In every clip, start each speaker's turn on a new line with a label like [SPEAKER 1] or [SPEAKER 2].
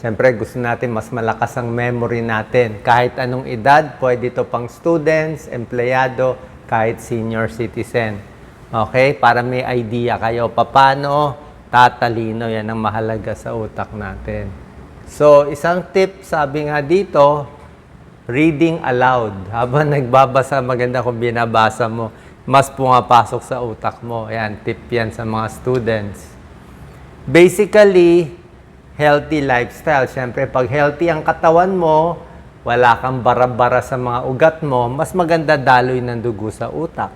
[SPEAKER 1] Siyempre, gusto natin mas malakas ang memory natin. Kahit anong edad, pwede ito pang students, empleyado, kahit senior citizen. Okay? Para may idea kayo, paano tatalino. Yan ang mahalaga sa utak natin. So, isang tip, sabi nga dito, reading aloud. Habang nagbabasa, maganda kung binabasa mo, mas pumapasok sa utak mo. Ayan, tip yan sa mga students. Basically, healthy lifestyle. Siyempre, pag healthy ang katawan mo, wala kang bara-bara sa mga ugat mo, mas maganda daloy ng dugo sa utak.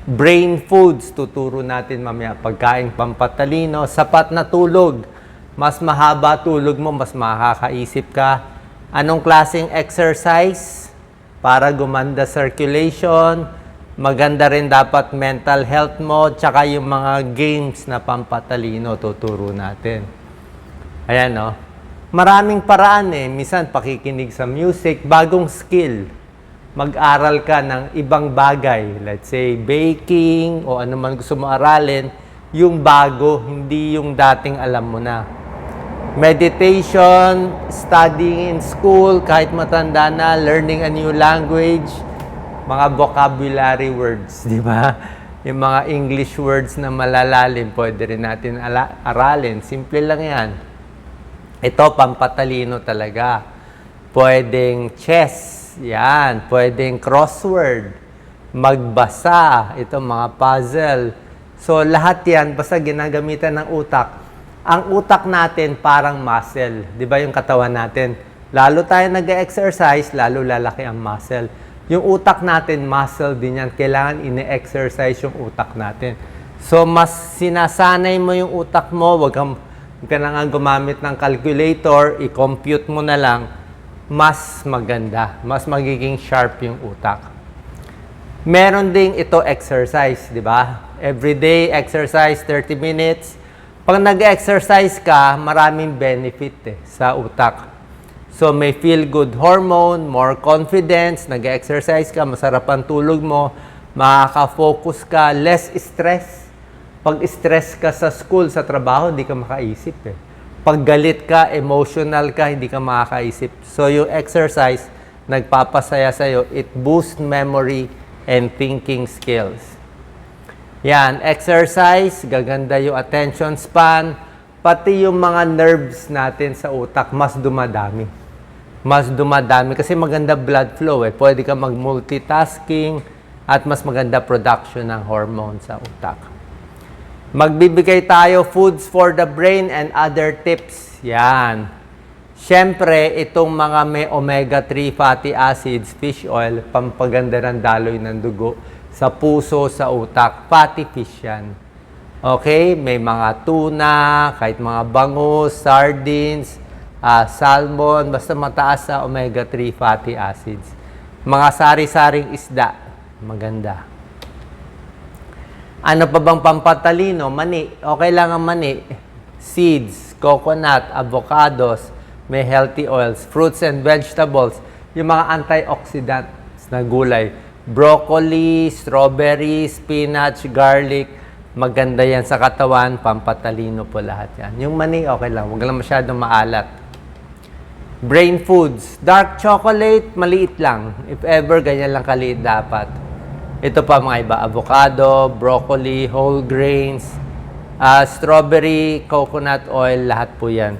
[SPEAKER 1] Brain foods, tuturo natin mamaya. Pagkain pampatalino, sapat na tulog. Mas mahaba tulog mo, mas makakaisip ka. Anong klaseng exercise? Para gumanda circulation. Maganda rin dapat mental health mo, tsaka yung mga games na pampatalino, tuturo natin. Ayan, no? Maraming paraan eh. Minsan, pakikinig sa music, bagong skill. Mag-aral ka ng ibang bagay. Let's say, baking o ano man gusto mo aralin. Yung bago, hindi yung dating alam mo na. Meditation, studying in school, kahit matanda na, learning a new language, mga vocabulary words, di ba? Yung mga English words na malalalim, pwede rin natin aralin. Simple lang yan. Ito, pampatalino talaga. Pwedeng chess, yan. Pwedeng crossword, magbasa, ito mga puzzle. So, lahat yan, basta ginagamitan ng utak. Ang utak natin parang muscle. Di ba yung katawan natin? Lalo tayo nag-exercise, lalo lalaki ang muscle. Yung utak natin, muscle din yan. Kailangan ine-exercise yung utak natin. So, mas sinasanay mo yung utak mo, wag ka na nga gumamit ng calculator, i-compute mo na lang, mas maganda. Mas magiging sharp yung utak. Meron ding ito exercise, di ba? Everyday exercise, 30 minutes. Pag nag-exercise ka, maraming benefit sa utak. So, may feel-good hormone, more confidence, nag-exercise ka, masarap ang tulog mo, makaka-focus ka, less stress. Pag stress ka sa school, sa trabaho, hindi ka makaisip eh. Pag galit ka, emotional ka, hindi ka makakaisip. So, yung exercise, nagpapasaya sa'yo, it boosts memory and thinking skills. Yan, exercise, gaganda yung attention span, pati yung mga nerves natin sa utak, mas dumadami. Mas dumadami kasi maganda blood flow eh. Pwede ka mag-multitasking at mas maganda production ng hormone sa utak. Magbibigay tayo foods for the brain and other tips. Yan. Siyempre, itong mga may omega-3 fatty acids, fish oil, pampaganda ng daloy ng dugo sa puso, sa utak. Fatty fish yan. Okay? May mga tuna, kahit mga bangus, sardines, salmon, basta mataas sa omega-3 fatty acids. Mga sari-saring isda, maganda. Ano pa bang pampatalino? Mani. Okay lang ang mani. Seeds, coconut, avocados, may healthy oils, fruits and vegetables, yung mga antioxidants na gulay. Broccoli, strawberry, spinach, garlic, maganda yan sa katawan, pampatalino po lahat yan. Yung mani, okay lang. Huwag lang masyadong maalat. Brain foods. Dark chocolate, maliit lang. If ever, ganyan lang kaliit dapat. Ito pa mga iba. Avocado, broccoli, whole grains, strawberry, coconut oil, lahat po yan.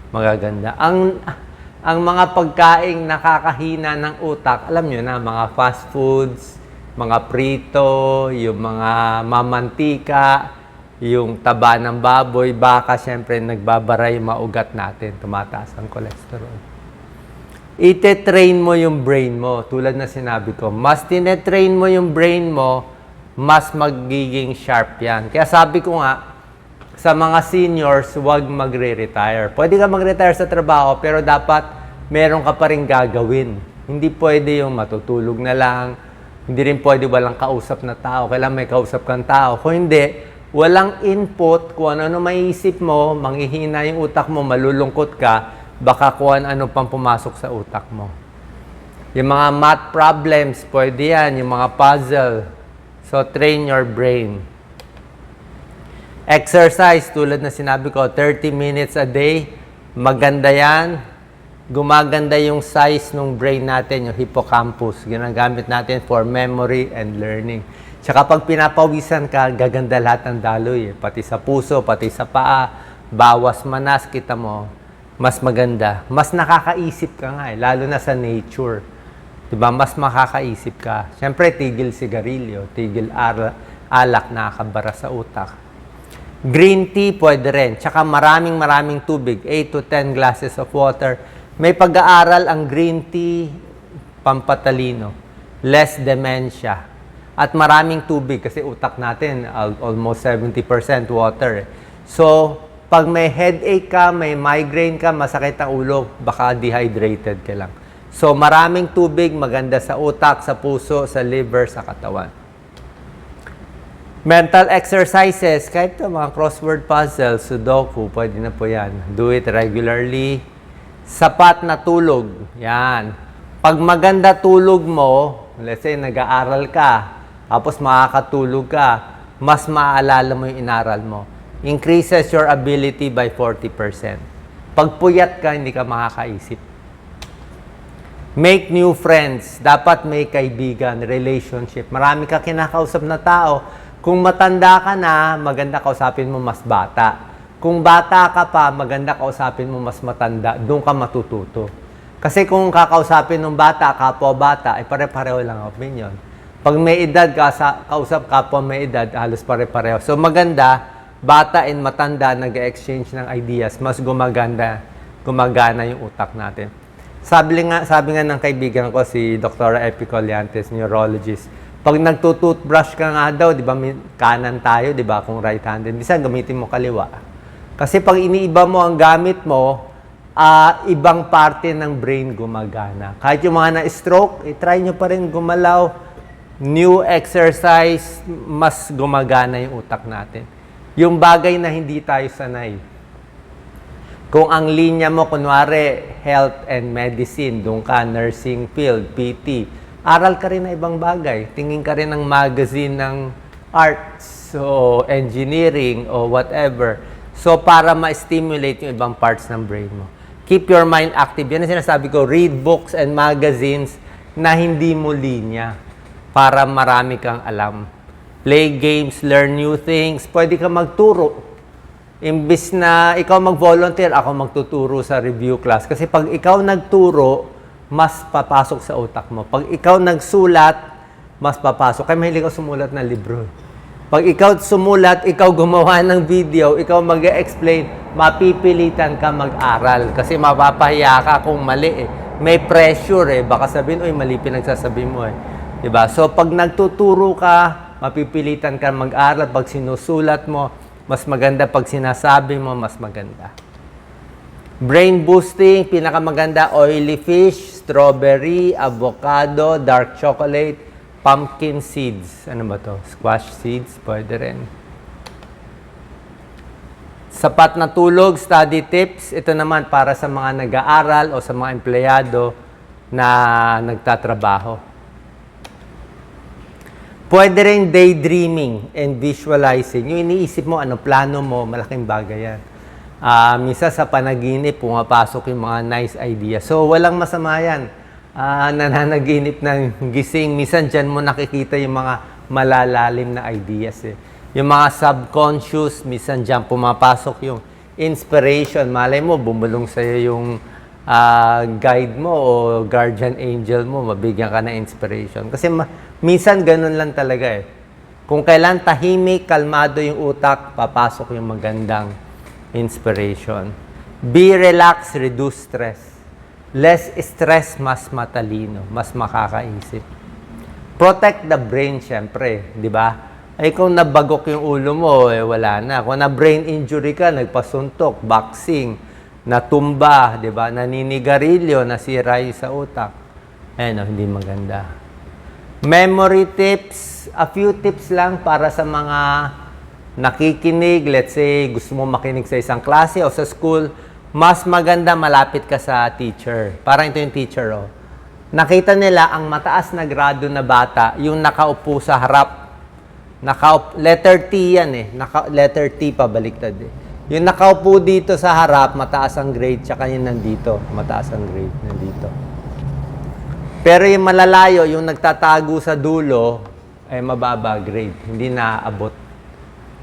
[SPEAKER 1] Magaganda. Ang mga pagkaing nakakahina ng utak, alam nyo na, mga fast foods, mga prito, yung mga mamantika, yung taba ng baboy, baka, syempre nagbabara yung maugat natin, tumataas ang cholesterol. Ite-train mo yung brain mo, tulad na sinabi ko. Mas tinetrain mo yung brain mo, mas magiging sharp yan. Kaya sabi ko nga, sa mga seniors, huwag magre-retire. Pwede ka mag-retire sa trabaho, pero dapat meron ka pa rin gagawin. Hindi pwede yung matutulog na lang, hindi rin pwede walang kausap na tao. Kailangan may kausap kang tao. Kung hindi, walang input, kung ano maiisip mo, manghihina yung utak mo, malulungkot ka, baka kung ano pang pumasok sa utak mo. Yung mga math problems, pwede yan. Yung mga puzzle. So, train your brain. Exercise, tulad na sinabi ko, 30 minutes a day. Maganda yan. Gumaganda yung size ng brain natin, yung hippocampus. Ginagamit natin for memory and learning. Tsaka pag pinapawisan ka, gaganda lahat ng daloy. Pati sa puso, pati sa paa, bawas manas, kita mo, mas maganda. Mas nakakaisip ka nga lalo na sa nature. Diba? Mas makakaisip ka. Siyempre, tigil sigarilyo, tigil alak, nakakabara sa utak. Green tea, pwede rin. Tsaka maraming tubig, 8 to 10 glasses of water. May pag-aaral ang green tea, pampatalino, less dementia, at maraming tubig kasi utak natin, almost 70% water. So, pag may headache ka, may migraine ka, masakit ang ulo, baka dehydrated ka lang. So, maraming tubig, maganda sa utak, sa puso, sa liver, sa katawan. Mental exercises, kahit ito, mga crossword puzzle, sudoku, pwede na po yan. Do it regularly. Sapat na tulog, yan. Pag maganda tulog mo, let's say nag-aaral ka, tapos makakatulog ka, mas maaalala mo yung inaral mo. Increases your ability by 40%. Pag puyat ka, hindi ka makakaisip. Make new friends. Dapat may kaibigan, relationship. Marami ka kinakausap na tao. Kung matanda ka na, maganda kausapin mo mas bata. Kung bata ka pa, maganda kausapin mo mas matanda. Doon ka matututo. Kasi kung kakausapin ng bata, kapwa bata, ay pare-pareho lang ang opinion. Pag may edad, kausap kapwa may edad, halos pare-pareho. So maganda, bata and matanda nag-exchange ng ideas, mas gumagana yung utak natin. Sabi nga ng kaibigan ko, si Dr. Epi Colliantes, neurologist, pag nagtutoothbrush ka nga daw, di ba, kanan tayo, di ba, kung right-handed, bisa gamitin mo kaliwa. Kasi pag iniiba mo ang gamit mo, ibang parte ng brain gumagana. Kahit yung mga na-stroke, try nyo pa rin gumalaw. New exercise, mas gumagana yung utak natin. Yung bagay na hindi tayo sanay. Kung ang linya mo, kunwari, health and medicine, doon ka, nursing field, PT, aral ka rin na ibang bagay. Tingin ka rin ng magazine ng arts, o engineering, o whatever. So, para ma-stimulate yung ibang parts ng brain mo. Keep your mind active. Yan ang sinasabi ko, read books and magazines na hindi mo linya para marami kang alam. Play games, learn new things. Pwede ka magturo. Imbis na ikaw mag-volunteer, ako magtuturo sa review class. Kasi pag ikaw nagturo, mas papasok sa utak mo. Pag ikaw nagsulat, mas papasok. Kaya mahilig ako sumulat ng libro. Pag ikaw sumulat, ikaw gumawa ng video, ikaw mag-explain, mapipilitan ka mag-aral. Kasi mapapahiya ka kung mali eh. May pressure eh. Baka sabihin, uy, mali pinagsasabi mo eh. Diba? So, pag nagtuturo ka, mapipilitan ka mag-aral. Pag sinusulat mo, mas maganda. Pag sinasabi mo, mas maganda. Brain boosting, pinakamaganda, oily fish, strawberry, avocado, dark chocolate, pumpkin seeds. Ano ba to? Squash seeds, pwede rin. Sapat na tulog, study tips. Ito naman para sa mga nag-aaral o sa mga empleyado na nagtatrabaho. Pwede rin daydreaming and visualizing. Yung iniisip mo, ano plano mo, malaking bagay yan. Minsan sa panaginip, pumapasok yung mga nice ideas. So, walang masama yan. Nananaginip ng gising. Minsan dyan mo nakikita yung mga malalalim na ideas eh. Yung mga subconscious, minsan dyan pumapasok yung inspiration. Malay mo, bumulong sa'yo yung guide mo o guardian angel mo, mabigyan ka ng inspiration. Kasi minsan ganun lang talaga eh. Kung kailan tahimik, kalmado yung utak, papasok yung magandang inspiration. Be relaxed, reduce stress. Less stress, mas matalino, mas makakaisip. Protect the brain, syempre, di ba? Ay kung nabagok yung ulo mo, eh, wala na. Kung na brain injury ka, nagpasuntok, boxing, natumba, di ba? Naninigarilyo, nasira yung sa utak. Eh, no, hindi maganda. Memory tips, a few tips lang para sa mga nakikinig. Let's say, gusto mo makinig sa isang klase o sa school, mas maganda malapit ka sa teacher. Parang ito yung teacher, oh. Nakita nila ang mataas na grado na bata, yung nakaupo sa harap. Letter T yan eh. Letter T pa baliktad eh. Yung nakaupo dito sa harap, mataas ang grade, tsaka yung nandito, mataas ang grade, nandito. Pero yung malalayo, yung nagtatago sa dulo, ay mababa grade, hindi naaabot.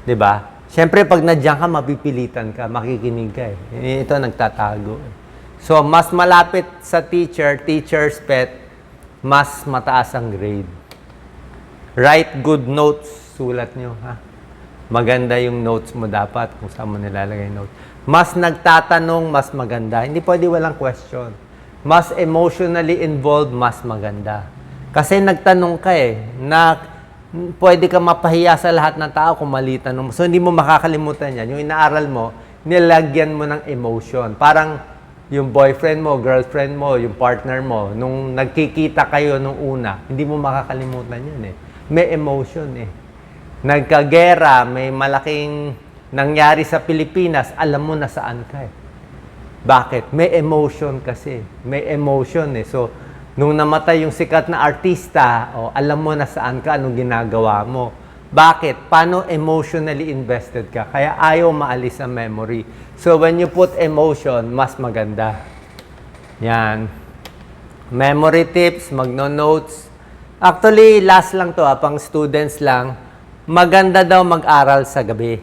[SPEAKER 1] 'Di ba? Siyempre, pag nandiyan ka, mapipilitan ka, makikinig ka eh. Ito, nagtatago. So, mas malapit sa teacher, teacher's pet, mas mataas ang grade. Write good notes, sulat nyo, ha? Maganda yung notes mo dapat kung saan mo nilalagay yung notes. Mas nagtatanong, mas maganda. Hindi pwede walang question. Mas emotionally involved, mas maganda. Kasi nagtanong ka eh, na pwede ka mapahiya sa lahat ng tao kung mali tanong mo. So, hindi mo makakalimutan yan. Yung inaaral mo, nilagyan mo ng emotion. Parang yung boyfriend mo, girlfriend mo, yung partner mo, nung nagkikita kayo nung una, hindi mo makakalimutan yun eh. May emotion eh. Nagkagera, may malaking nangyari sa Pilipinas, alam mo na saan ka eh. Bakit? May emotion kasi. May emotion eh. So, nung namatay yung sikat na artista, alam mo na saan ka, anong ginagawa mo. Bakit? Paano emotionally invested ka? Kaya ayaw maalis sa memory. So, when you put emotion, mas maganda. Yan. Memory tips, magno-notes. Actually, last lang to, pang students lang. Maganda daw mag-aral sa gabi.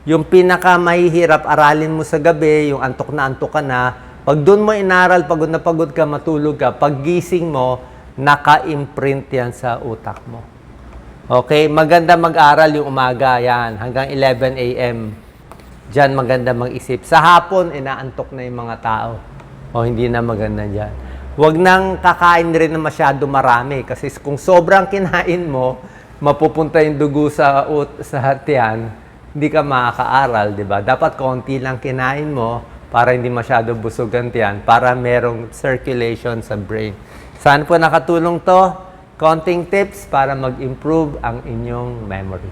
[SPEAKER 1] Yung pinaka mahihirap, aralin mo sa gabi, yung antok na antok ka na. Pag doon mo inaral, pagod na pagod ka, matulog ka, pag gising mo, naka-imprint yan sa utak mo. Okay? Maganda mag-aral yung umaga, yan, hanggang 11 a.m. Diyan maganda mag-isip. Sa hapon, inaantok na yung mga tao. O hindi na maganda dyan. Huwag nang kakain rin na masyado marami. Kasi kung sobrang kinain mo, mapupunta yung dugo sa tiyan, hindi ka makakaaral, di ba? Dapat konti lang kinain mo para hindi masyado busog ang tiyan, para merong circulation sa brain. Saan po nakatulong to? Konting tips para mag-improve ang inyong memory.